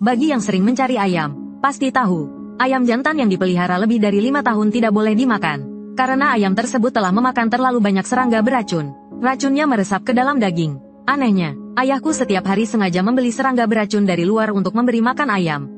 Bagi yang sering mencari ayam, pasti tahu, ayam jantan yang dipelihara lebih dari 5 tahun tidak boleh dimakan. Karena ayam tersebut telah memakan terlalu banyak serangga beracun. Racunnya meresap ke dalam daging. Anehnya, ayahku setiap hari sengaja membeli serangga beracun dari luar untuk memberi makan ayam.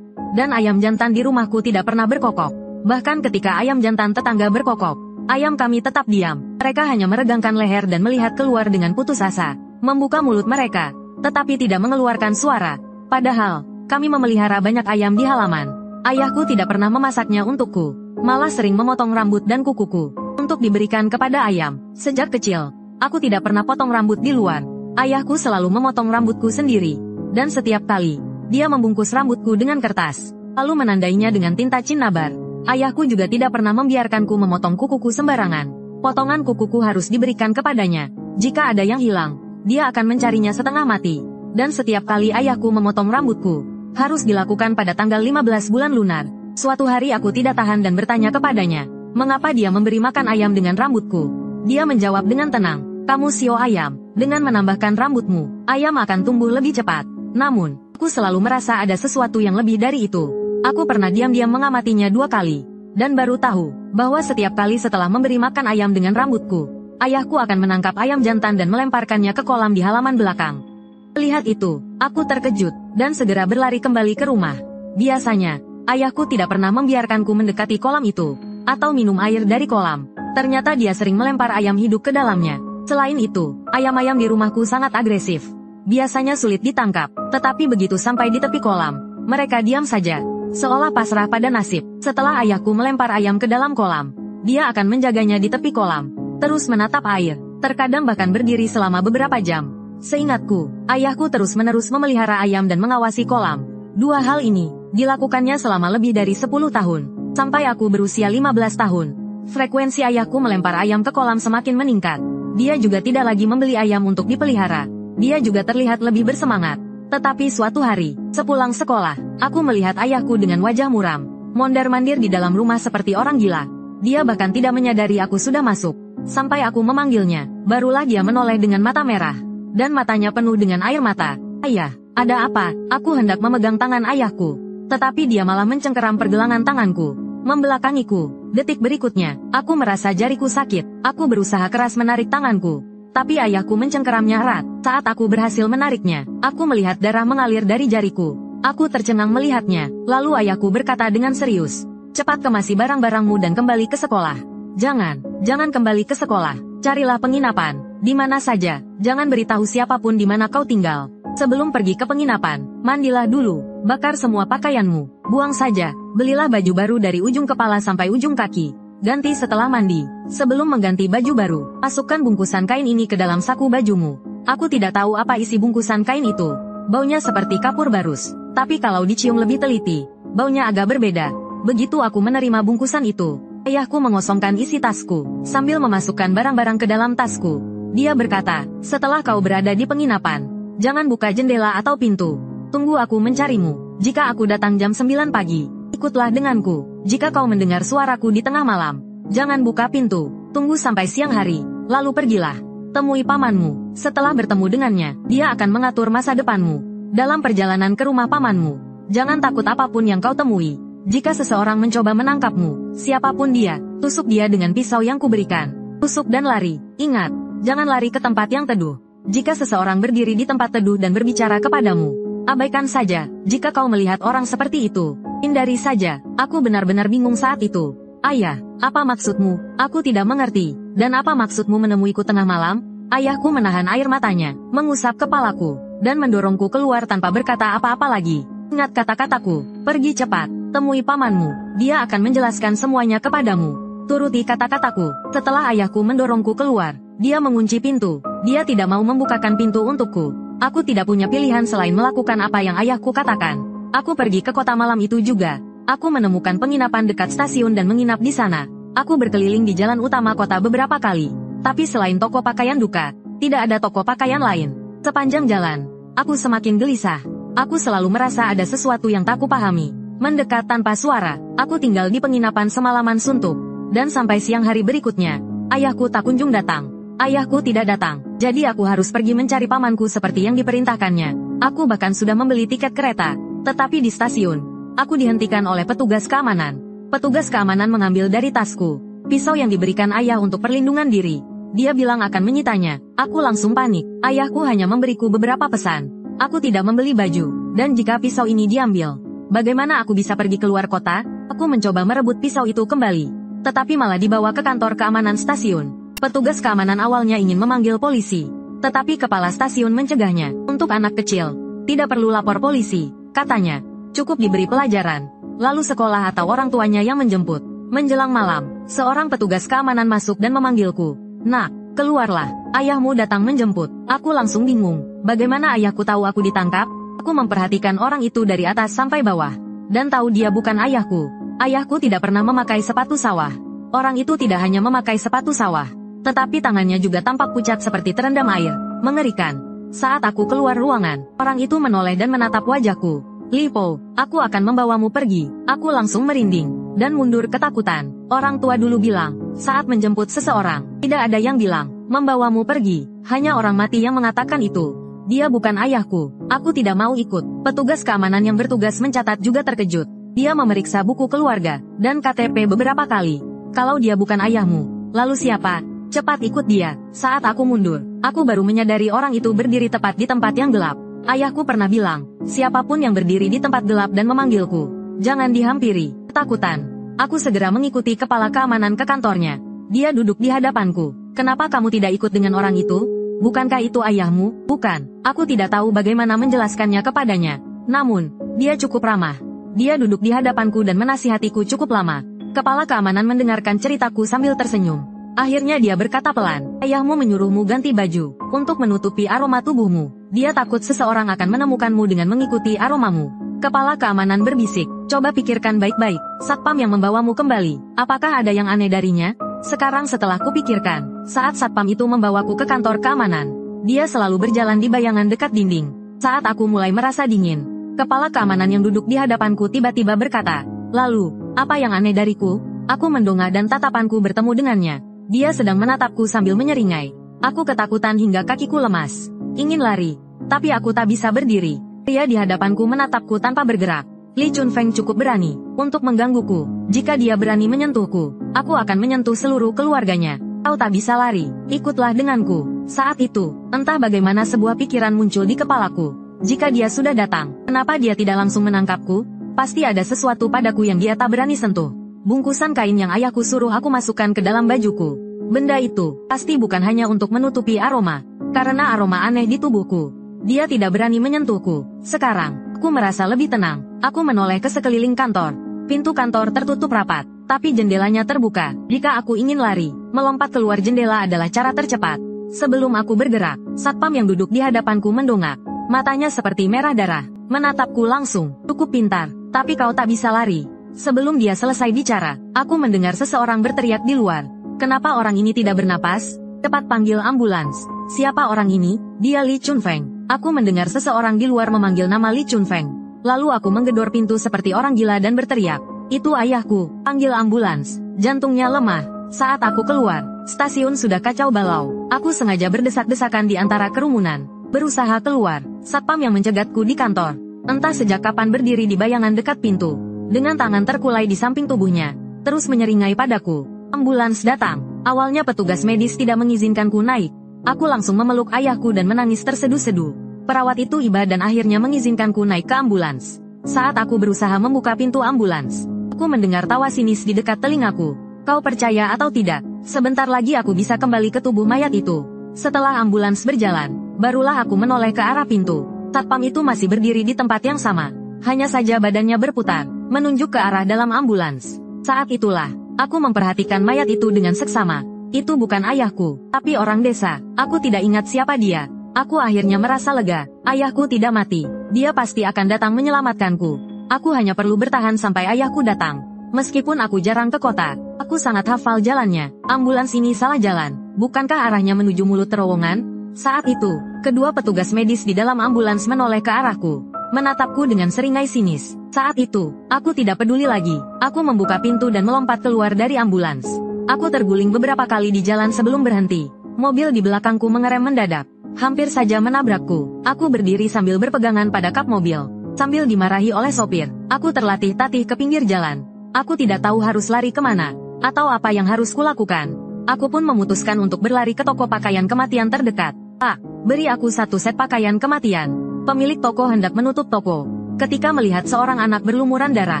Dan ayam jantan di rumahku tidak pernah berkokok. Bahkan ketika ayam jantan tetangga berkokok, ayam kami tetap diam. Mereka hanya meregangkan leher dan melihat keluar dengan putus asa. Membuka mulut mereka, tetapi tidak mengeluarkan suara. Padahal, kami memelihara banyak ayam di halaman. Ayahku tidak pernah memasaknya untukku, malah sering memotong rambut dan kukuku untuk diberikan kepada ayam. Sejak kecil, aku tidak pernah potong rambut di luar. Ayahku selalu memotong rambutku sendiri, dan setiap kali, dia membungkus rambutku dengan kertas, lalu menandainya dengan tinta cinnabar. Ayahku juga tidak pernah membiarkanku memotong kukuku sembarangan. Potongan kukuku harus diberikan kepadanya. Jika ada yang hilang, dia akan mencarinya setengah mati. Dan setiap kali ayahku memotong rambutku, harus dilakukan pada tanggal 15 bulan lunar. Suatu hari aku tidak tahan dan bertanya kepadanya, mengapa dia memberi makan ayam dengan rambutku? Dia menjawab dengan tenang, kamu sio ayam, dengan menambahkan rambutmu, ayam akan tumbuh lebih cepat. Namun, aku selalu merasa ada sesuatu yang lebih dari itu. Aku pernah diam-diam mengamatinya 2 kali, dan baru tahu, bahwa setiap kali setelah memberi makan ayam dengan rambutku, ayahku akan menangkap ayam jantan dan melemparkannya ke kolam di halaman belakang. Melihat itu, aku terkejut, dan segera berlari kembali ke rumah. Biasanya, ayahku tidak pernah membiarkanku mendekati kolam itu, atau minum air dari kolam. Ternyata dia sering melempar ayam hidup ke dalamnya. Selain itu, ayam-ayam di rumahku sangat agresif. Biasanya sulit ditangkap, tetapi begitu sampai di tepi kolam, mereka diam saja, seolah pasrah pada nasib. Setelah ayahku melempar ayam ke dalam kolam, dia akan menjaganya di tepi kolam, terus menatap air, terkadang bahkan berdiri selama beberapa jam. Seingatku, ayahku terus-menerus memelihara ayam dan mengawasi kolam. 2 hal ini, dilakukannya selama lebih dari 10 tahun. Sampai aku berusia 15 tahun. Frekuensi ayahku melempar ayam ke kolam semakin meningkat. Dia juga tidak lagi membeli ayam untuk dipelihara. Dia juga terlihat lebih bersemangat. Tetapi suatu hari, sepulang sekolah, aku melihat ayahku dengan wajah muram, mondar-mandir di dalam rumah seperti orang gila. Dia bahkan tidak menyadari aku sudah masuk. Sampai aku memanggilnya, barulah dia menoleh dengan mata merah. Dan matanya penuh dengan air mata. Ayah, ada apa? Aku hendak memegang tangan ayahku, tetapi dia malah mencengkeram pergelangan tanganku, membelakangiku. Detik berikutnya, aku merasa jariku sakit. Aku berusaha keras menarik tanganku, tapi ayahku mencengkeramnya erat. Saat aku berhasil menariknya, aku melihat darah mengalir dari jariku. Aku tercengang melihatnya, lalu ayahku berkata dengan serius, cepat kemasi barang-barangmu dan kembali ke sekolah. Jangan kembali ke sekolah. Carilah penginapan, di mana saja. Jangan beritahu siapapun di mana kau tinggal. Sebelum pergi ke penginapan, mandilah dulu, bakar semua pakaianmu, buang saja, belilah baju baru dari ujung kepala sampai ujung kaki. Ganti setelah mandi. Sebelum mengganti baju baru, masukkan bungkusan kain ini ke dalam saku bajumu. Aku tidak tahu apa isi bungkusan kain itu. Baunya seperti kapur barus, tapi kalau dicium lebih teliti, baunya agak berbeda. Begitu aku menerima bungkusan itu, ayahku mengosongkan isi tasku, sambil memasukkan barang-barang ke dalam tasku. Dia berkata, setelah kau berada di penginapan, jangan buka jendela atau pintu. Tunggu aku mencarimu. Jika aku datang jam 9 pagi, ikutlah denganku. Jika kau mendengar suaraku di tengah malam, jangan buka pintu. Tunggu sampai siang hari, lalu pergilah. Temui pamanmu. Setelah bertemu dengannya, dia akan mengatur masa depanmu. Dalam perjalanan ke rumah pamanmu, jangan takut apapun yang kau temui. Jika seseorang mencoba menangkapmu, siapapun dia, tusuk dia dengan pisau yang kuberikan. Tusuk dan lari. Ingat, jangan lari ke tempat yang teduh. Jika seseorang berdiri di tempat teduh dan berbicara kepadamu, abaikan saja. Jika kau melihat orang seperti itu, hindari saja. Aku benar-benar bingung saat itu. Ayah, apa maksudmu? Aku tidak mengerti. Dan apa maksudmu menemuiku tengah malam? Ayahku menahan air matanya, mengusap kepalaku, dan mendorongku keluar tanpa berkata apa-apa lagi. Ingat kata-kataku, pergi cepat, temui pamanmu, dia akan menjelaskan semuanya kepadamu. Turuti kata-kataku. Setelah ayahku mendorongku keluar, dia mengunci pintu. Dia tidak mau membukakan pintu untukku. Aku tidak punya pilihan selain melakukan apa yang ayahku katakan. Aku pergi ke kota malam itu juga. Aku menemukan penginapan dekat stasiun dan menginap di sana. Aku berkeliling di jalan utama kota beberapa kali. Tapi selain toko pakaian duka, tidak ada toko pakaian lain. Sepanjang jalan, aku semakin gelisah. Aku selalu merasa ada sesuatu yang tak kupahami. Mendekat tanpa suara, aku tinggal di penginapan semalaman suntuk. Dan sampai siang hari berikutnya, ayahku tak kunjung datang. Ayahku tidak datang, jadi aku harus pergi mencari pamanku seperti yang diperintahkannya. Aku bahkan sudah membeli tiket kereta. Tetapi di stasiun, aku dihentikan oleh petugas keamanan. Petugas keamanan mengambil dari tasku pisau yang diberikan ayah untuk perlindungan diri. Dia bilang akan menyitanya. Aku langsung panik. Ayahku hanya memberiku beberapa pesan. Aku tidak membeli baju, dan jika pisau ini diambil, bagaimana aku bisa pergi keluar kota? Aku mencoba merebut pisau itu kembali, tetapi malah dibawa ke kantor keamanan stasiun. Petugas keamanan awalnya ingin memanggil polisi, tetapi kepala stasiun mencegahnya. Untuk anak kecil, tidak perlu lapor polisi, katanya. Cukup diberi pelajaran, lalu sekolah atau orang tuanya yang menjemput. Menjelang malam, seorang petugas keamanan masuk dan memanggilku. Nak, keluarlah, ayahmu datang menjemput. Aku langsung bingung, bagaimana ayahku tahu aku ditangkap? Aku memperhatikan orang itu dari atas sampai bawah, dan tahu dia bukan ayahku. Ayahku tidak pernah memakai sepatu sawah. Orang itu tidak hanya memakai sepatu sawah, tetapi tangannya juga tampak pucat seperti terendam air. Mengerikan. Saat aku keluar ruangan, orang itu menoleh dan menatap wajahku. Lipo, aku akan membawamu pergi. Aku langsung merinding dan mundur ketakutan. Orang tua dulu bilang, saat menjemput seseorang, tidak ada yang bilang, membawamu pergi. Hanya orang mati yang mengatakan itu. Dia bukan ayahku. Aku tidak mau ikut. Petugas keamanan yang bertugas mencatat juga terkejut. Dia memeriksa buku keluarga dan KTP beberapa kali. Kalau dia bukan ayahmu, lalu siapa? Cepat ikut dia. Saat aku mundur, aku baru menyadari orang itu berdiri tepat di tempat yang gelap. Ayahku pernah bilang, siapapun yang berdiri di tempat gelap dan memanggilku, jangan dihampiri. Ketakutan. Aku segera mengikuti kepala keamanan ke kantornya. Dia duduk di hadapanku. Kenapa kamu tidak ikut dengan orang itu? Bukankah itu ayahmu? Bukan. Aku tidak tahu bagaimana menjelaskannya kepadanya. Namun, dia cukup ramah. Dia duduk di hadapanku dan menasihatiku cukup lama. Kepala keamanan mendengarkan ceritaku sambil tersenyum. Akhirnya dia berkata pelan, ayahmu menyuruhmu ganti baju, untuk menutupi aroma tubuhmu. Dia takut seseorang akan menemukanmu dengan mengikuti aromamu. Kepala keamanan berbisik, coba pikirkan baik-baik, satpam yang membawamu kembali, apakah ada yang aneh darinya? Sekarang setelah kupikirkan, saat satpam itu membawaku ke kantor keamanan, dia selalu berjalan di bayangan dekat dinding. Saat aku mulai merasa dingin, kepala keamanan yang duduk di hadapanku tiba-tiba berkata, lalu, apa yang aneh dariku? Aku mendongak dan tatapanku bertemu dengannya. Dia sedang menatapku sambil menyeringai. Aku ketakutan hingga kakiku lemas. Ingin lari, tapi aku tak bisa berdiri. Pria di hadapanku menatapku tanpa bergerak. Li Chunfeng cukup berani untuk menggangguku. Jika dia berani menyentuhku, aku akan menyentuh seluruh keluarganya. Kau tak bisa lari, ikutlah denganku. Saat itu, entah bagaimana sebuah pikiran muncul di kepalaku. Jika dia sudah datang, kenapa dia tidak langsung menangkapku? Pasti ada sesuatu padaku yang dia tak berani sentuh. Bungkusan kain yang ayahku suruh aku masukkan ke dalam bajuku. Benda itu pasti bukan hanya untuk menutupi aroma, karena aroma aneh di tubuhku. Dia tidak berani menyentuhku. Sekarang, aku merasa lebih tenang. Aku menoleh ke sekeliling kantor. Pintu kantor tertutup rapat, tapi jendelanya terbuka. Jika aku ingin lari, melompat keluar jendela adalah cara tercepat. Sebelum aku bergerak, satpam yang duduk di hadapanku mendongak. Matanya seperti merah darah, menatapku langsung. Cukup pintar, tapi kau tak bisa lari. Sebelum dia selesai bicara, aku mendengar seseorang berteriak di luar. Kenapa orang ini tidak bernapas? Cepat panggil ambulans. Siapa orang ini? Dia Li Chunfeng. Aku mendengar seseorang di luar memanggil nama Li Chunfeng. Lalu aku menggedor pintu seperti orang gila dan berteriak. Itu ayahku, panggil ambulans. Jantungnya lemah. Saat aku keluar, stasiun sudah kacau balau. Aku sengaja berdesak-desakan di antara kerumunan. Berusaha keluar. Satpam yang mencegatku di kantor. Entah sejak kapan berdiri di bayangan dekat pintu. Dengan tangan terkulai di samping tubuhnya, terus menyeringai padaku. Ambulans datang. Awalnya petugas medis tidak mengizinkanku naik. Aku langsung memeluk ayahku dan menangis terseduh-seduh. Perawat itu iba dan akhirnya mengizinkanku naik ke ambulans. Saat aku berusaha membuka pintu ambulans, aku mendengar tawa sinis di dekat telingaku. Kau percaya atau tidak, sebentar lagi aku bisa kembali ke tubuh mayat itu. Setelah ambulans berjalan, barulah aku menoleh ke arah pintu. Satpam itu masih berdiri di tempat yang sama. Hanya saja badannya berputar, menunjuk ke arah dalam ambulans. Saat itulah, aku memperhatikan mayat itu dengan seksama. Itu bukan ayahku, tapi orang desa. Aku tidak ingat siapa dia. Aku akhirnya merasa lega. Ayahku tidak mati. Dia pasti akan datang menyelamatkanku. Aku hanya perlu bertahan sampai ayahku datang. Meskipun aku jarang ke kota, aku sangat hafal jalannya. Ambulans ini salah jalan. Bukankah arahnya menuju mulut terowongan? Saat itu, kedua petugas medis di dalam ambulans menoleh ke arahku. Menatapku dengan seringai sinis. Saat itu, aku tidak peduli lagi. Aku membuka pintu dan melompat keluar dari ambulans. Aku terguling beberapa kali di jalan sebelum berhenti. Mobil di belakangku mengerem mendadak. Hampir saja menabrakku. Aku berdiri sambil berpegangan pada kap mobil. Sambil dimarahi oleh sopir, aku terlatih-tatih ke pinggir jalan. Aku tidak tahu harus lari kemana, atau apa yang harus kulakukan. Aku pun memutuskan untuk berlari ke toko pakaian kematian terdekat. Pak, beri aku satu set pakaian kematian. Pemilik toko hendak menutup toko, ketika melihat seorang anak berlumuran darah,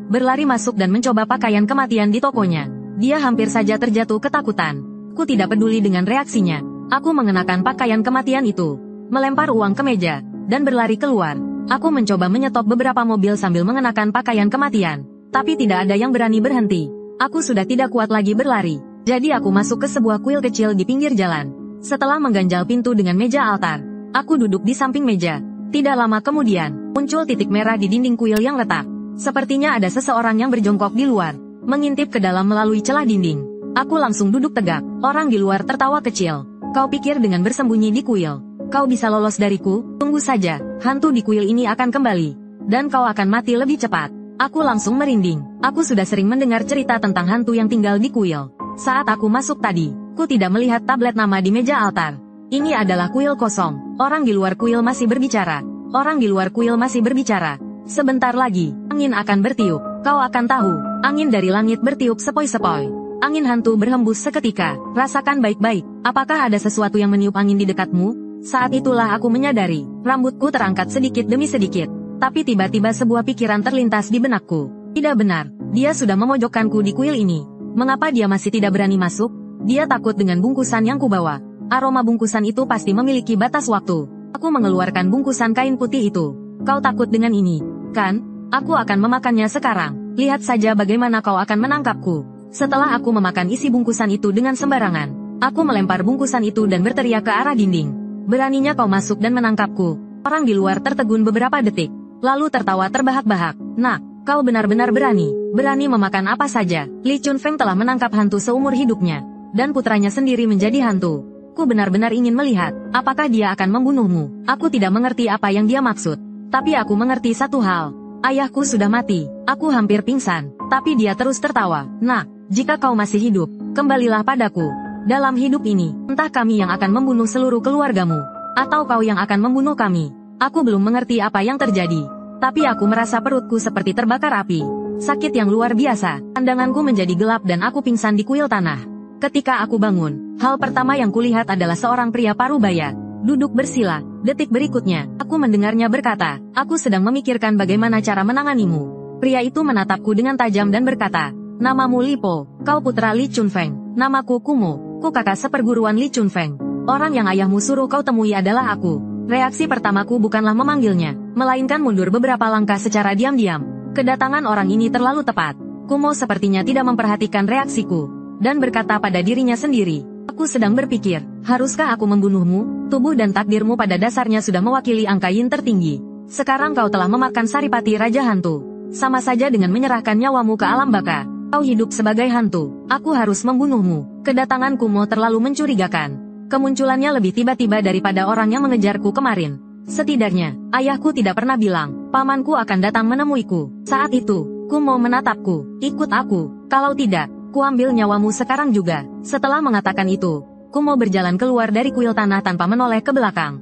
berlari masuk dan mencoba pakaian kematian di tokonya. Dia hampir saja terjatuh ketakutan. Aku tidak peduli dengan reaksinya. Aku mengenakan pakaian kematian itu, melempar uang ke meja, dan berlari keluar. Aku mencoba menyetop beberapa mobil sambil mengenakan pakaian kematian, tapi tidak ada yang berani berhenti. Aku sudah tidak kuat lagi berlari, jadi aku masuk ke sebuah kuil kecil di pinggir jalan. Setelah mengganjal pintu dengan meja altar, aku duduk di samping meja. Tidak lama kemudian, muncul titik merah di dinding kuil yang retak. Sepertinya ada seseorang yang berjongkok di luar, mengintip ke dalam melalui celah dinding. Aku langsung duduk tegak. Orang di luar tertawa kecil. Kau pikir dengan bersembunyi di kuil, kau bisa lolos dariku? Tunggu saja, hantu di kuil ini akan kembali, dan kau akan mati lebih cepat. Aku langsung merinding. Aku sudah sering mendengar cerita tentang hantu yang tinggal di kuil. Saat aku masuk tadi, ku tidak melihat tablet nama di meja altar. Ini adalah kuil kosong. Orang di luar kuil masih berbicara. Orang di luar kuil masih berbicara. Sebentar lagi, angin akan bertiup. Kau akan tahu, angin dari langit bertiup sepoi-sepoi. Angin hantu berhembus seketika. Rasakan baik-baik, apakah ada sesuatu yang meniup angin di dekatmu? Saat itulah aku menyadari, rambutku terangkat sedikit demi sedikit. Tapi tiba-tiba sebuah pikiran terlintas di benakku. Tidak benar, dia sudah memojokkanku di kuil ini. Mengapa dia masih tidak berani masuk? Dia takut dengan bungkusan yang kubawa. Aroma bungkusan itu pasti memiliki batas waktu. Aku mengeluarkan bungkusan kain putih itu. Kau takut dengan ini, kan? Aku akan memakannya sekarang. Lihat saja bagaimana kau akan menangkapku. Setelah aku memakan isi bungkusan itu dengan sembarangan, aku melempar bungkusan itu dan berteriak ke arah dinding. Beraninya kau masuk dan menangkapku. Orang di luar tertegun beberapa detik, lalu tertawa terbahak-bahak. Nak, kau benar-benar berani. Berani memakan apa saja. Li Chunfeng telah menangkap hantu seumur hidupnya, dan putranya sendiri menjadi hantu. Aku benar-benar ingin melihat, apakah dia akan membunuhmu. Aku tidak mengerti apa yang dia maksud. Tapi aku mengerti satu hal. Ayahku sudah mati. Aku hampir pingsan. Tapi dia terus tertawa. Nah, jika kau masih hidup, kembalilah padaku. Dalam hidup ini, entah kami yang akan membunuh seluruh keluargamu, atau kau yang akan membunuh kami. Aku belum mengerti apa yang terjadi. Tapi aku merasa perutku seperti terbakar api. Sakit yang luar biasa. Pandanganku menjadi gelap dan aku pingsan di kuil tanah. Ketika aku bangun, hal pertama yang kulihat adalah seorang pria parubaya, duduk bersila. Detik berikutnya, aku mendengarnya berkata, aku sedang memikirkan bagaimana cara menanganimu. Pria itu menatapku dengan tajam dan berkata, namamu Lipo, kau putra Li Chunfeng. Namaku Kumo, ku kakak seperguruan Li Chunfeng. Orang yang ayahmu suruh kau temui adalah aku. Reaksi pertamaku bukanlah memanggilnya, melainkan mundur beberapa langkah secara diam-diam. Kedatangan orang ini terlalu tepat. Kumo sepertinya tidak memperhatikan reaksiku, dan berkata pada dirinya sendiri, aku sedang berpikir, haruskah aku membunuhmu? Tubuh dan takdirmu pada dasarnya sudah mewakili angka yin tertinggi. Sekarang kau telah memakan Saripati Raja Hantu. Sama saja dengan menyerahkan nyawamu ke alam baka. Kau hidup sebagai hantu. Aku harus membunuhmu. Kedatangan Kumo terlalu mencurigakan. Kemunculannya lebih tiba-tiba daripada orang yang mengejarku kemarin. Setidaknya, ayahku tidak pernah bilang, pamanku akan datang menemuiku. Saat itu, Kumo menatapku, ikut aku. Kalau tidak, kuambil nyawamu sekarang juga. Setelah mengatakan itu, Kumo berjalan keluar dari kuil tanah tanpa menoleh ke belakang.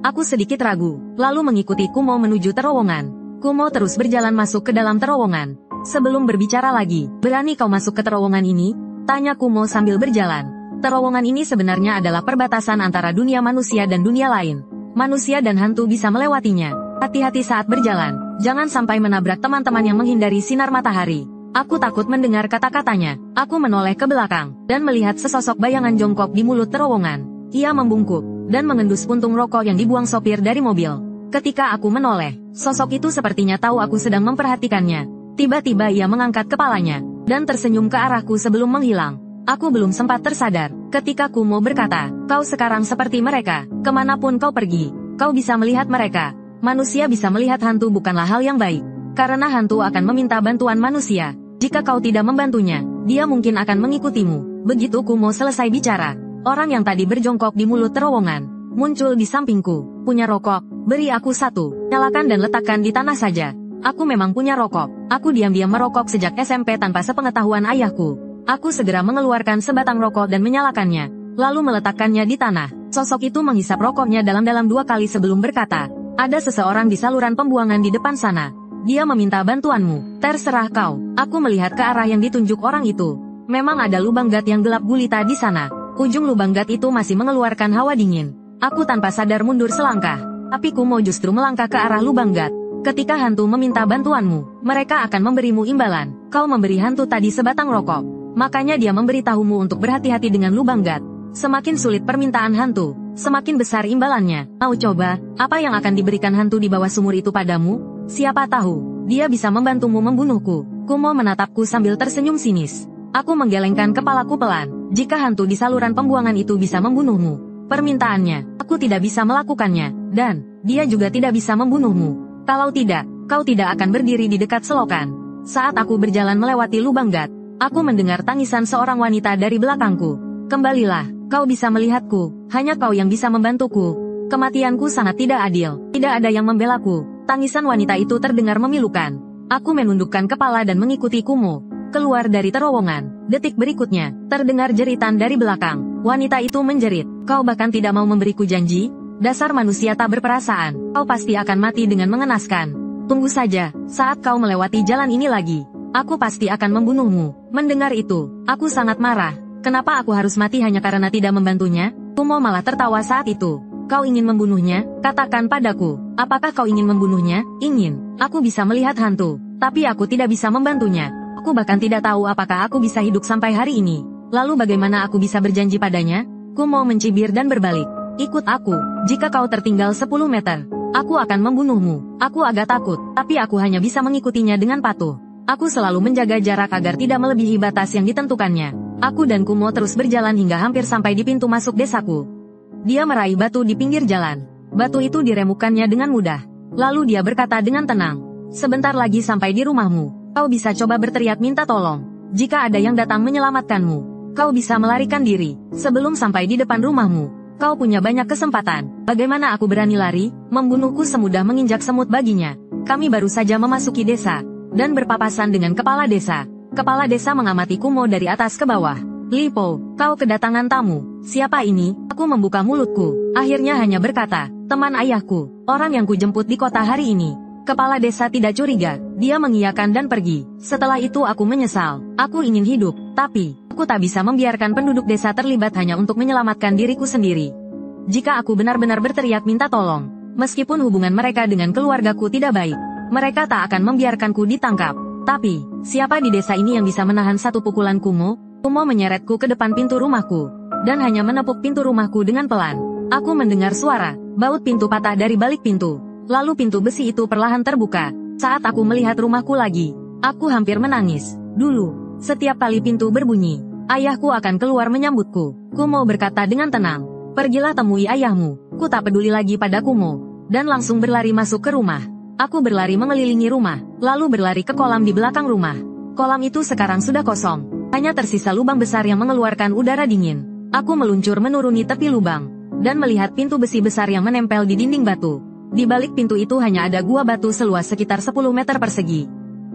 Aku sedikit ragu, lalu mengikuti Kumo menuju terowongan. Kumo terus berjalan masuk ke dalam terowongan. Sebelum berbicara lagi, berani kau masuk ke terowongan ini? Tanya Kumo sambil berjalan. Terowongan ini sebenarnya adalah perbatasan antara dunia manusia dan dunia lain. Manusia dan hantu bisa melewatinya. Hati-hati saat berjalan, jangan sampai menabrak teman-teman yang menghindari sinar matahari. Aku takut mendengar kata-katanya. Aku menoleh ke belakang, dan melihat sesosok bayangan jongkok di mulut terowongan. Ia membungkuk, dan mengendus puntung rokok yang dibuang sopir dari mobil. Ketika aku menoleh, sosok itu sepertinya tahu aku sedang memperhatikannya. Tiba-tiba ia mengangkat kepalanya, dan tersenyum ke arahku sebelum menghilang. Aku belum sempat tersadar, ketika Kumo berkata, kau sekarang seperti mereka, kemanapun kau pergi, kau bisa melihat mereka. Manusia bisa melihat hantu bukanlah hal yang baik, karena hantu akan meminta bantuan manusia. Jika kau tidak membantunya, dia mungkin akan mengikutimu. Begitu Kumo selesai bicara, orang yang tadi berjongkok di mulut terowongan muncul di sampingku. Punya rokok? Beri aku satu. Nyalakan dan letakkan di tanah saja. Aku memang punya rokok. Aku diam-diam merokok sejak SMP tanpa sepengetahuan ayahku. Aku segera mengeluarkan sebatang rokok dan menyalakannya, lalu meletakkannya di tanah. Sosok itu menghisap rokoknya dalam-dalam 2 kali sebelum berkata, Ada seseorang di saluran pembuangan di depan sana. Dia meminta bantuanmu. Terserah kau. Aku melihat ke arah yang ditunjuk orang itu. Memang ada lubang gat yang gelap gulita di sana. Ujung lubang gat itu masih mengeluarkan hawa dingin. Aku tanpa sadar mundur selangkah. Tapi Kumo justru melangkah ke arah lubang gat. Ketika hantu meminta bantuanmu, mereka akan memberimu imbalan. Kau memberi hantu tadi sebatang rokok. Makanya dia memberitahumu untuk berhati-hati dengan lubang gat. Semakin sulit permintaan hantu, semakin besar imbalannya. Mau coba, apa yang akan diberikan hantu di bawah sumur itu padamu? Siapa tahu, dia bisa membantumu membunuhku. Kumo menatapku sambil tersenyum sinis. Aku menggelengkan kepalaku pelan. Jika hantu di saluran pembuangan itu bisa membunuhmu, permintaannya, aku tidak bisa melakukannya. Dan, dia juga tidak bisa membunuhmu. Kalau tidak, kau tidak akan berdiri di dekat selokan. Saat aku berjalan melewati lubang gat, aku mendengar tangisan seorang wanita dari belakangku. Kembalilah, kau bisa melihatku, hanya kau yang bisa membantuku. Kematianku sangat tidak adil, tidak ada yang membelaku. Tangisan wanita itu terdengar memilukan. Aku menundukkan kepala dan mengikuti Kumo keluar dari terowongan. Detik berikutnya, terdengar jeritan dari belakang. Wanita itu menjerit, kau bahkan tidak mau memberiku janji? Dasar manusia tak berperasaan, kau pasti akan mati dengan mengenaskan. Tunggu saja, saat kau melewati jalan ini lagi, aku pasti akan membunuhmu. Mendengar itu, aku sangat marah. Kenapa aku harus mati hanya karena tidak membantunya? Kumo malah tertawa saat itu. Kau ingin membunuhnya? Katakan padaku, apakah kau ingin membunuhnya? Ingin. Aku bisa melihat hantu, tapi aku tidak bisa membantunya. Aku bahkan tidak tahu apakah aku bisa hidup sampai hari ini. Lalu bagaimana aku bisa berjanji padanya? Kumo mencibir dan berbalik. Ikut aku, jika kau tertinggal 10 meter, aku akan membunuhmu. Aku agak takut, tapi aku hanya bisa mengikutinya dengan patuh. Aku selalu menjaga jarak agar tidak melebihi batas yang ditentukannya. Aku dan Kumo terus berjalan hingga hampir sampai di pintu masuk desaku. Dia meraih batu di pinggir jalan. Batu itu diremukkannya dengan mudah. Lalu dia berkata dengan tenang, sebentar lagi sampai di rumahmu. Kau bisa coba berteriak minta tolong. Jika ada yang datang menyelamatkanmu, kau bisa melarikan diri. Sebelum sampai di depan rumahmu, kau punya banyak kesempatan. Bagaimana aku berani lari? Membunuhku semudah menginjak semut baginya. Kami baru saja memasuki desa, dan berpapasan dengan kepala desa. Kepala desa mengamati Kumo dari atas ke bawah. Lipo, kau kedatangan tamu. Siapa ini? Aku membuka mulutku. Akhirnya hanya berkata, teman ayahku, orang yang kujemput di kota hari ini. Kepala desa tidak curiga. Dia mengiyakan dan pergi. Setelah itu aku menyesal. Aku ingin hidup, tapi aku tak bisa membiarkan penduduk desa terlibat hanya untuk menyelamatkan diriku sendiri. Jika aku benar-benar berteriak minta tolong, meskipun hubungan mereka dengan keluargaku tidak baik, mereka tak akan membiarkanku ditangkap. Tapi, siapa di desa ini yang bisa menahan satu pukulan Kumo? Kumo menyeretku ke depan pintu rumahku, dan hanya menepuk pintu rumahku dengan pelan. Aku mendengar suara, baut pintu patah dari balik pintu. Lalu pintu besi itu perlahan terbuka. Saat aku melihat rumahku lagi, aku hampir menangis. Dulu, setiap kali pintu berbunyi, ayahku akan keluar menyambutku. Kumo berkata dengan tenang, pergilah temui ayahmu. Ku tak peduli lagi pada Kumo, dan langsung berlari masuk ke rumah. Aku berlari mengelilingi rumah, lalu berlari ke kolam di belakang rumah. Kolam itu sekarang sudah kosong, hanya tersisa lubang besar yang mengeluarkan udara dingin. Aku meluncur menuruni tepi lubang, dan melihat pintu besi besar yang menempel di dinding batu. Di balik pintu itu hanya ada gua batu seluas sekitar 10 meter persegi.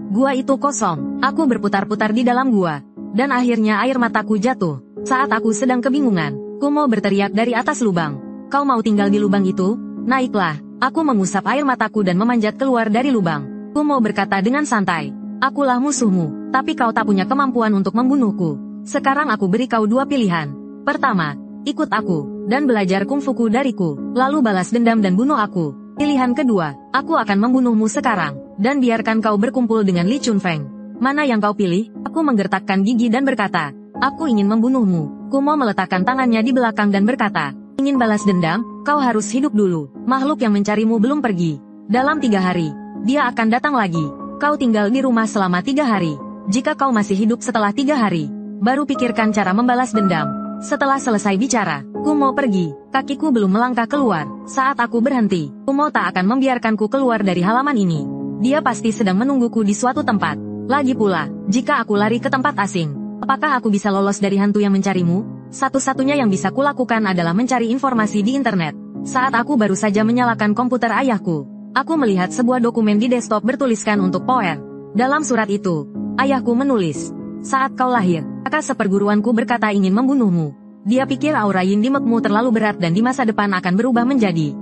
Gua itu kosong. Aku berputar-putar di dalam gua, dan akhirnya air mataku jatuh. Saat aku sedang kebingungan, Kumo berteriak dari atas lubang. Kau mau tinggal di lubang itu? Naiklah. Aku mengusap air mataku dan memanjat keluar dari lubang. Kumo berkata dengan santai, akulah musuhmu, tapi kau tak punya kemampuan untuk membunuhku. Sekarang aku beri kau dua pilihan. Pertama, ikut aku, dan belajar kungfuku dariku, lalu balas dendam dan bunuh aku. Pilihan kedua, aku akan membunuhmu sekarang, dan biarkan kau berkumpul dengan Li Chunfeng. Mana yang kau pilih? Aku menggertakkan gigi dan berkata, aku ingin membunuhmu. Kumo meletakkan tangannya di belakang dan berkata, ingin balas dendam? Kau harus hidup dulu. Makhluk yang mencarimu belum pergi. Dalam 3 hari, dia akan datang lagi. Kau tinggal di rumah selama 3 hari. Jika kau masih hidup setelah 3 hari, baru pikirkan cara membalas dendam. Setelah selesai bicara, Kumo pergi. Kakiku belum melangkah keluar. Saat aku berhenti, Kumo tak akan membiarkanku keluar dari halaman ini. Dia pasti sedang menungguku di suatu tempat. Lagi pula, jika aku lari ke tempat asing, apakah aku bisa lolos dari hantu yang mencarimu? Satu-satunya yang bisa kulakukan adalah mencari informasi di internet. Saat aku baru saja menyalakan komputer ayahku, aku melihat sebuah dokumen di desktop bertuliskan untuk Poer. Dalam surat itu, ayahku menulis, saat kau lahir, kakak seperguruanku berkata ingin membunuhmu. Dia pikir aura yin di mekmu terlalu berat dan di masa depan akan berubah menjadi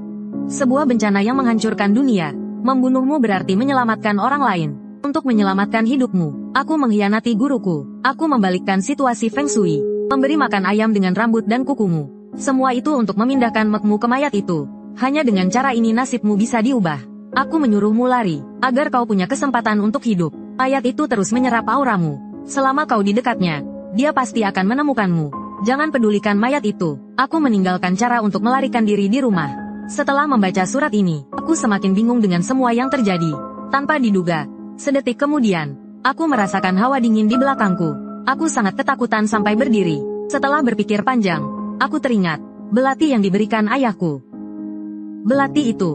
Sebuah bencana yang menghancurkan dunia. Membunuhmu berarti menyelamatkan orang lain. Untuk menyelamatkan hidupmu, aku mengkhianati guruku. Aku membalikkan situasi Feng Shui. Memberi makan ayam dengan rambut dan kukumu. Semua itu untuk memindahkan mekmu ke mayat itu. Hanya dengan cara ini nasibmu bisa diubah. Aku menyuruhmu lari, agar kau punya kesempatan untuk hidup. Mayat itu terus menyerap auramu. Selama kau di dekatnya, dia pasti akan menemukanmu. Jangan pedulikan mayat itu. Aku meninggalkan cara untuk melarikan diri di rumah. Setelah membaca surat ini, aku semakin bingung dengan semua yang terjadi. Tanpa diduga, sedetik kemudian, aku merasakan hawa dingin di belakangku. Aku sangat ketakutan sampai berdiri. Setelah berpikir panjang, aku teringat belati yang diberikan ayahku. Belati itu.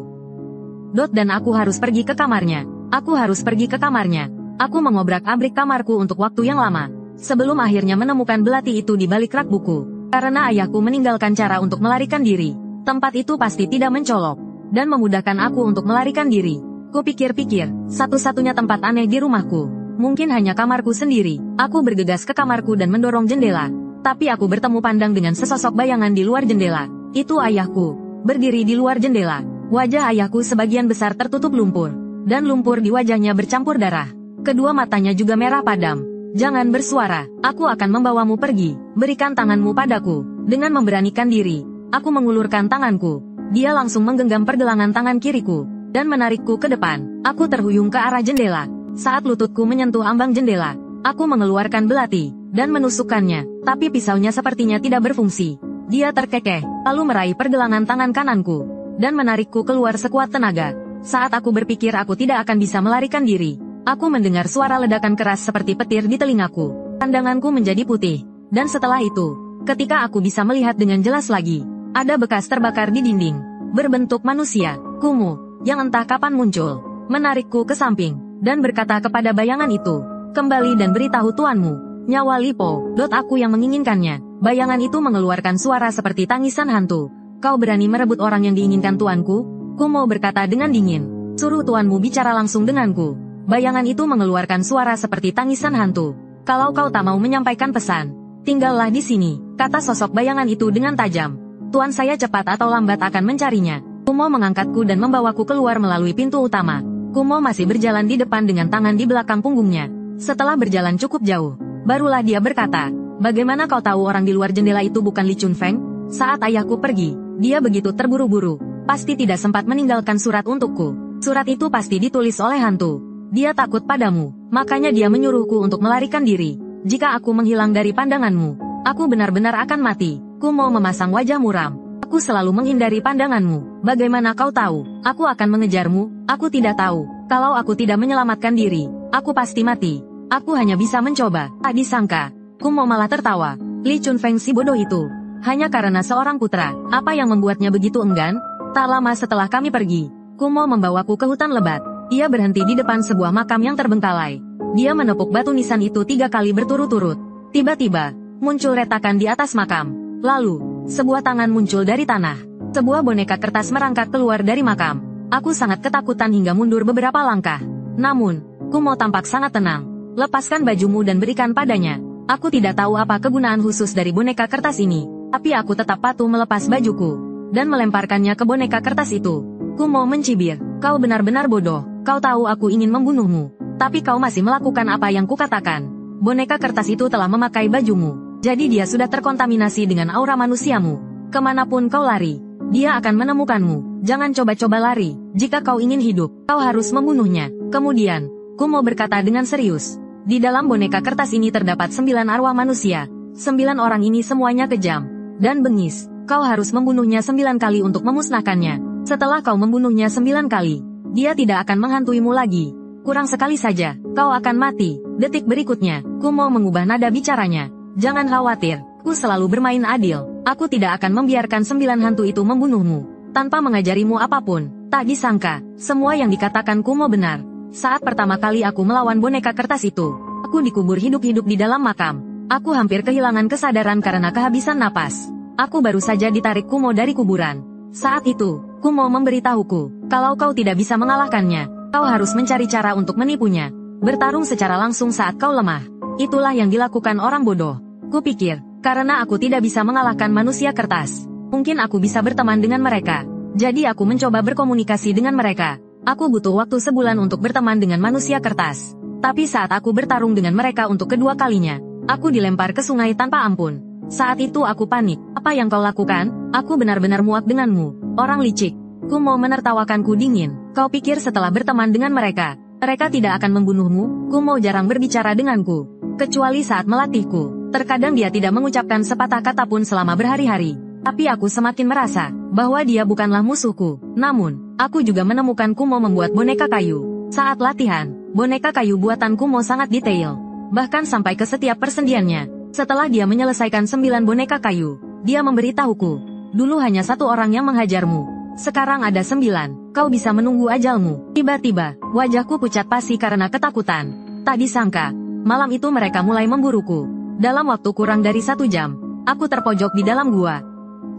Dan aku harus pergi ke kamarnya. Aku harus pergi ke kamarnya. Aku mengobrak-abrik kamarku untuk waktu yang lama, sebelum akhirnya menemukan belati itu di balik rak buku. Karena ayahku meninggalkan cara untuk melarikan diri, tempat itu pasti tidak mencolok, dan memudahkan aku untuk melarikan diri. Kupikir-pikir, satu-satunya tempat aneh di rumahku, mungkin hanya kamarku sendiri. Aku bergegas ke kamarku dan mendorong jendela. Tapi aku bertemu pandang dengan sesosok bayangan di luar jendela. Itu ayahku, berdiri di luar jendela. Wajah ayahku sebagian besar tertutup lumpur, dan lumpur di wajahnya bercampur darah. Kedua matanya juga merah padam. Jangan bersuara, aku akan membawamu pergi. Berikan tanganmu padaku. Dengan memberanikan diri, aku mengulurkan tanganku. Dia langsung menggenggam pergelangan tangan kiriku, dan menarikku ke depan. Aku terhuyung ke arah jendela. Saat lututku menyentuh ambang jendela, aku mengeluarkan belati, dan menusukkannya. Tapi pisaunya sepertinya tidak berfungsi. Dia terkekeh, lalu meraih pergelangan tangan kananku, dan menarikku keluar sekuat tenaga. Saat aku berpikir aku tidak akan bisa melarikan diri, aku mendengar suara ledakan keras seperti petir di telingaku. Pandanganku menjadi putih, dan setelah itu, ketika aku bisa melihat dengan jelas lagi, ada bekas terbakar di dinding, berbentuk manusia, kumuh, yang entah kapan muncul, menarikku ke samping, dan berkata kepada bayangan itu, "Kembali dan beritahu tuanmu, nyawa Lipo." Aku yang menginginkannya. Bayangan itu mengeluarkan suara seperti tangisan hantu. "Kau berani merebut orang yang diinginkan tuanku?" Kumo berkata dengan dingin. "Suruh tuanmu bicara langsung denganku." Bayangan itu mengeluarkan suara seperti tangisan hantu. "Kalau kau tak mau menyampaikan pesan, tinggallah di sini," kata sosok bayangan itu dengan tajam. "Tuan saya cepat atau lambat akan mencarinya." Kumo mengangkatku dan membawaku keluar melalui pintu utama. Kumo masih berjalan di depan dengan tangan di belakang punggungnya. Setelah berjalan cukup jauh, barulah dia berkata, "Bagaimana kau tahu orang di luar jendela itu bukan Li Chunfeng? Saat ayahku pergi, dia begitu terburu-buru, pasti tidak sempat meninggalkan surat untukku. Surat itu pasti ditulis oleh hantu. Dia takut padamu, makanya dia menyuruhku untuk melarikan diri. Jika aku menghilang dari pandanganmu, aku benar-benar akan mati." Kumo memasang wajah muram. "Aku selalu menghindari pandanganmu. Bagaimana kau tahu? Aku akan mengejarmu." "Aku tidak tahu. Kalau aku tidak menyelamatkan diri, aku pasti mati. Aku hanya bisa mencoba." Tak disangka, Kumo malah tertawa. Li Chunfeng si bodoh itu. Hanya karena seorang putra, apa yang membuatnya begitu enggan? Tak lama setelah kami pergi, Kumo membawaku ke hutan lebat. Ia berhenti di depan sebuah makam yang terbengkalai. Dia menepuk batu nisan itu 3 kali berturut-turut. Tiba-tiba, muncul retakan di atas makam. Lalu, sebuah tangan muncul dari tanah. Sebuah boneka kertas merangkak keluar dari makam. Aku sangat ketakutan hingga mundur beberapa langkah. Namun, Kumo tampak sangat tenang. "Lepaskan bajumu dan berikan padanya." Aku tidak tahu apa kegunaan khusus dari boneka kertas ini, tapi aku tetap patuh melepas bajuku, dan melemparkannya ke boneka kertas itu. Kumo mencibir, "Kau benar-benar bodoh. Kau tahu aku ingin membunuhmu, tapi kau masih melakukan apa yang kukatakan. Boneka kertas itu telah memakai bajumu, jadi dia sudah terkontaminasi dengan aura manusiamu. Kemanapun kau lari, dia akan menemukanmu. Jangan coba-coba lari. Jika kau ingin hidup, kau harus membunuhnya." Kemudian, Kumo berkata dengan serius, "Di dalam boneka kertas ini terdapat 9 arwah manusia. 9 orang ini semuanya kejam dan bengis. Kau harus membunuhnya 9 kali untuk memusnahkannya. Setelah kau membunuhnya 9 kali, dia tidak akan menghantuimu lagi. Kurang sekali saja, kau akan mati." Detik berikutnya, Kumo mengubah nada bicaranya. "Jangan khawatir, ku selalu bermain adil. Aku tidak akan membiarkan 9 hantu itu membunuhmu, tanpa mengajarimu apapun." Tak disangka, semua yang dikatakan Kumo benar. Saat pertama kali aku melawan boneka kertas itu, aku dikubur hidup-hidup di dalam makam. Aku hampir kehilangan kesadaran karena kehabisan napas. Aku baru saja ditarik Kumo dari kuburan. Saat itu, Kumo memberitahuku, "Kalau kau tidak bisa mengalahkannya, kau harus mencari cara untuk menipunya. Bertarung secara langsung saat kau lemah. Itulah yang dilakukan orang bodoh." Kupikir, karena aku tidak bisa mengalahkan manusia kertas, mungkin aku bisa berteman dengan mereka. Jadi aku mencoba berkomunikasi dengan mereka. Aku butuh waktu sebulan untuk berteman dengan manusia kertas. Tapi saat aku bertarung dengan mereka untuk kedua kalinya, aku dilempar ke sungai tanpa ampun. Saat itu aku panik. Apa yang kau lakukan? Aku benar-benar muak denganmu, orang licik. Kumo menertawakanku dingin. Kau pikir setelah berteman dengan mereka tidak akan membunuhmu? Kumo jarang berbicara denganku, kecuali saat melatihku. Terkadang dia tidak mengucapkan sepatah kata pun selama berhari-hari. Tapi aku semakin merasa bahwa dia bukanlah musuhku. Namun, aku juga menemukan Kumo membuat boneka kayu. Saat latihan, boneka kayu buatan Kumo sangat detail. Bahkan sampai ke setiap persendiannya. Setelah dia menyelesaikan 9 boneka kayu, dia memberitahuku, dulu hanya 1 orang yang menghajarmu. Sekarang ada 9, kau bisa menunggu ajalmu. Tiba-tiba, wajahku pucat pasi karena ketakutan. Tak disangka, malam itu mereka mulai memburuku. Dalam waktu kurang dari 1 jam, aku terpojok di dalam gua.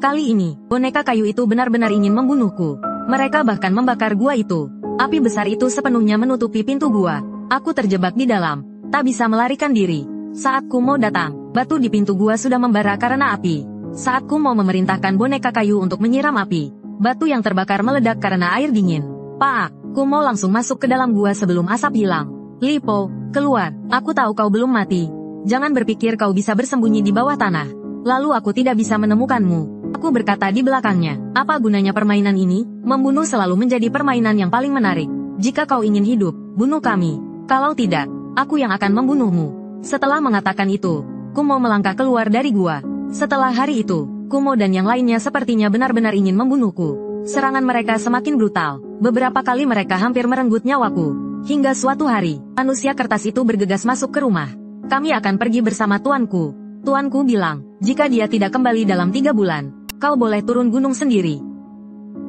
Kali ini, boneka kayu itu benar-benar ingin membunuhku. Mereka bahkan membakar gua itu. Api besar itu sepenuhnya menutupi pintu gua. Aku terjebak di dalam, tak bisa melarikan diri. Saat Kumo datang, batu di pintu gua sudah membara karena api. Saat Kumo memerintahkan boneka kayu untuk menyiram api, batu yang terbakar meledak karena air dingin. Pak, Kumo langsung masuk ke dalam gua sebelum asap hilang. Lipo, keluar, aku tahu kau belum mati. Jangan berpikir kau bisa bersembunyi di bawah tanah. Lalu aku tidak bisa menemukanmu. Aku berkata di belakangnya, apa gunanya permainan ini? Membunuh selalu menjadi permainan yang paling menarik. Jika kau ingin hidup, bunuh kami. Kalau tidak, aku yang akan membunuhmu. Setelah mengatakan itu, Kumo melangkah keluar dari gua. Setelah hari itu, Kumo dan yang lainnya sepertinya benar-benar ingin membunuhku. Serangan mereka semakin brutal. Beberapa kali mereka hampir merenggut nyawaku. Hingga suatu hari, manusia kertas itu bergegas masuk ke rumah. Kami akan pergi bersama tuanku. Tuanku bilang, jika dia tidak kembali dalam 3 bulan, kau boleh turun gunung sendiri.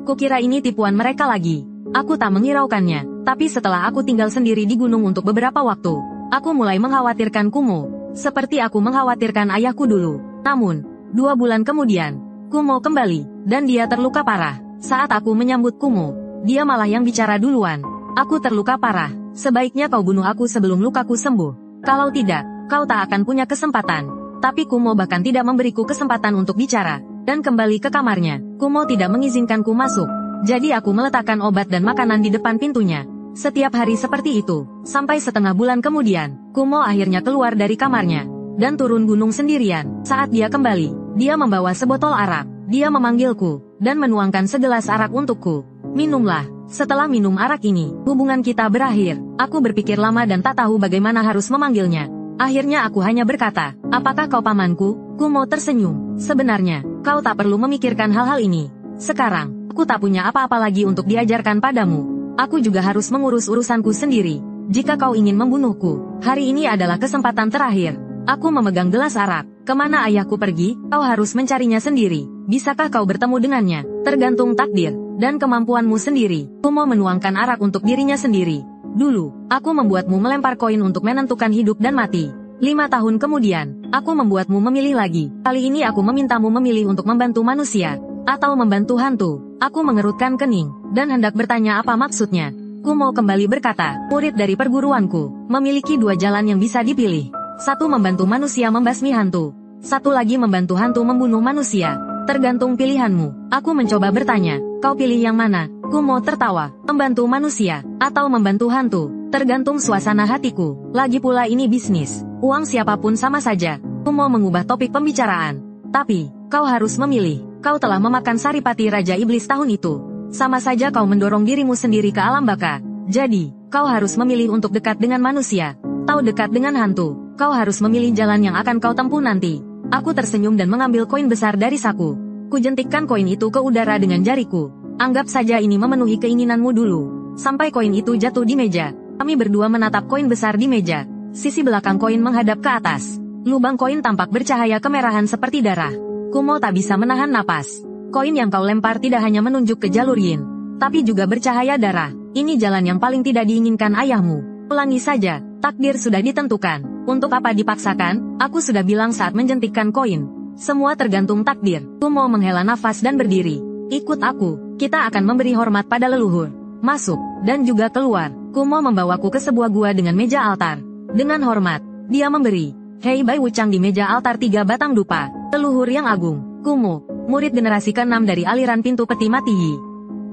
Kukira ini tipuan mereka lagi. Aku tak menghiraukannya, tapi setelah aku tinggal sendiri di gunung untuk beberapa waktu, aku mulai mengkhawatirkan Kumo, seperti aku mengkhawatirkan ayahku dulu. Namun, 2 bulan kemudian, Kumo kembali, dan dia terluka parah. Saat aku menyambut Kumo, dia malah yang bicara duluan. Aku terluka parah, sebaiknya kau bunuh aku sebelum lukaku sembuh. Kalau tidak, kau tak akan punya kesempatan. Tapi Kumo bahkan tidak memberiku kesempatan untuk bicara, dan kembali ke kamarnya. Kumo tidak mengizinkanku masuk. Jadi aku meletakkan obat dan makanan di depan pintunya. Setiap hari seperti itu, sampai setengah bulan kemudian, Kumo akhirnya keluar dari kamarnya, dan turun gunung sendirian. Saat dia kembali, dia membawa sebotol arak. Dia memanggilku, dan menuangkan segelas arak untukku. Minumlah. Setelah minum arak ini, hubungan kita berakhir. Aku berpikir lama dan tak tahu bagaimana harus memanggilnya. Akhirnya aku hanya berkata, apakah kau pamanku? Kumo tersenyum. Sebenarnya, kau tak perlu memikirkan hal-hal ini. Sekarang, aku tak punya apa-apa lagi untuk diajarkan padamu. Aku juga harus mengurus urusanku sendiri. Jika kau ingin membunuhku, hari ini adalah kesempatan terakhir. Aku memegang gelas arak. Kemana ayahku pergi, kau harus mencarinya sendiri. Bisakah kau bertemu dengannya? Tergantung takdir dan kemampuanmu sendiri. Kumo menuangkan arak untuk dirinya sendiri. Dulu, aku membuatmu melempar koin untuk menentukan hidup dan mati. 5 tahun kemudian, aku membuatmu memilih lagi. Kali ini aku memintamu memilih untuk membantu manusia atau membantu hantu. Aku mengerutkan kening dan hendak bertanya apa maksudnya. Kumo kembali berkata, murid dari perguruanku memiliki 2 jalan yang bisa dipilih. 1 membantu manusia membasmi hantu. 1 lagi membantu hantu membunuh manusia. Tergantung pilihanmu. Aku mencoba bertanya, kau pilih yang mana? Kumo tertawa, membantu manusia atau membantu hantu. Tergantung suasana hatiku. Lagi pula ini bisnis. Uang siapapun sama saja. Kumo mengubah topik pembicaraan. Tapi, kau harus memilih. Kau telah memakan saripati Raja Iblis tahun itu. Sama saja kau mendorong dirimu sendiri ke alam baka. Jadi, kau harus memilih untuk dekat dengan manusia atau dekat dengan hantu. Kau harus memilih jalan yang akan kau tempuh nanti. Aku tersenyum dan mengambil koin besar dari saku. Kujentikkan koin itu ke udara dengan jariku. Anggap saja ini memenuhi keinginanmu dulu. Sampai koin itu jatuh di meja. Kami berdua menatap koin besar di meja. Sisi belakang koin menghadap ke atas. Lubang koin tampak bercahaya kemerahan seperti darah. Kumo tak bisa menahan napas. Koin yang kau lempar tidak hanya menunjuk ke jalur yin, tapi juga bercahaya darah. Ini jalan yang paling tidak diinginkan ayahmu. Ulangi saja, takdir sudah ditentukan. Untuk apa dipaksakan? Aku sudah bilang saat menjentikkan koin. Semua tergantung takdir. Kumo menghela nafas dan berdiri. Ikut aku, kita akan memberi hormat pada leluhur. Masuk, dan juga keluar. Kumo membawaku ke sebuah gua dengan meja altar. Dengan hormat, dia memberi Hei Bai Wuchang di meja altar 3 batang dupa. Leluhur yang agung, Kumo, murid generasi ke-6 dari aliran pintu peti mati Yi.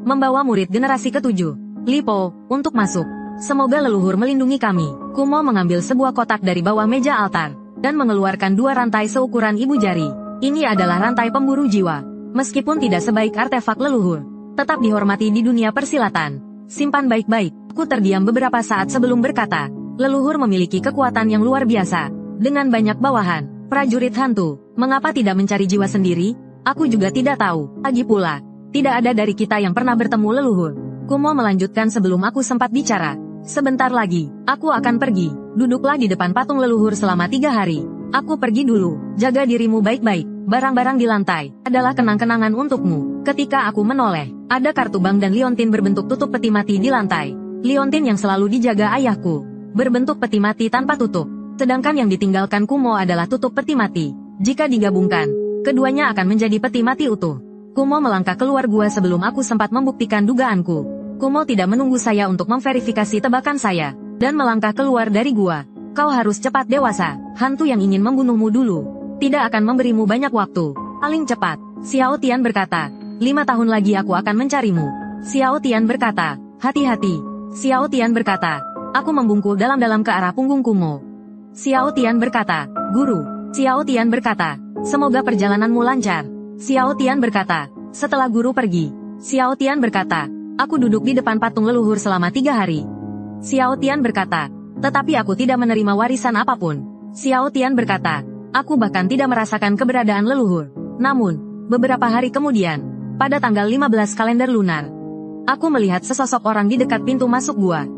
membawa murid generasi ketujuh. Lipo, untuk masuk. Semoga leluhur melindungi kami. Kumo mengambil sebuah kotak dari bawah meja altar, dan mengeluarkan 2 rantai seukuran ibu jari. Ini adalah rantai pemburu jiwa. Meskipun tidak sebaik artefak leluhur, tetap dihormati di dunia persilatan. Simpan baik-baik. Aku terdiam beberapa saat sebelum berkata, leluhur memiliki kekuatan yang luar biasa. Dengan banyak bawahan, prajurit hantu, mengapa tidak mencari jiwa sendiri? Aku juga tidak tahu. Lagi pula, tidak ada dari kita yang pernah bertemu leluhur. Kumo melanjutkan sebelum aku sempat bicara. Sebentar lagi, aku akan pergi. Duduklah di depan patung leluhur selama 3 hari. Aku pergi dulu. Jaga dirimu baik-baik. Barang-barang di lantai adalah kenang-kenangan untukmu. Ketika aku menoleh, ada kartu bank dan liontin berbentuk tutup peti mati di lantai. Liontin yang selalu dijaga ayahku berbentuk peti mati tanpa tutup. Sedangkan yang ditinggalkan Kumo adalah tutup peti mati. Jika digabungkan, keduanya akan menjadi peti mati utuh. Kumo melangkah keluar gua sebelum aku sempat membuktikan dugaanku. Kumo tidak menunggu saya untuk memverifikasi tebakan saya, dan melangkah keluar dari gua. Kau harus cepat dewasa, hantu yang ingin membunuhmu dulu tidak akan memberimu banyak waktu. Paling cepat, Xiao Tian berkata. 5 tahun lagi aku akan mencarimu. Xiao Tian berkata. Hati-hati. Xiao Tian berkata. Aku membungkuk dalam-dalam ke arah punggung Kumo. Xiao Tian berkata. Guru. Xiao Tian berkata. Semoga perjalananmu lancar. Xiao Tian berkata. Setelah guru pergi, Xiao Tian berkata. Aku duduk di depan patung leluhur selama 3 hari. Xiao Tian berkata. Tetapi aku tidak menerima warisan apapun. Xiao Tian berkata. Aku bahkan tidak merasakan keberadaan leluhur. Namun, beberapa hari kemudian, pada tanggal 15 kalender lunar, aku melihat sesosok orang di dekat pintu masuk gua.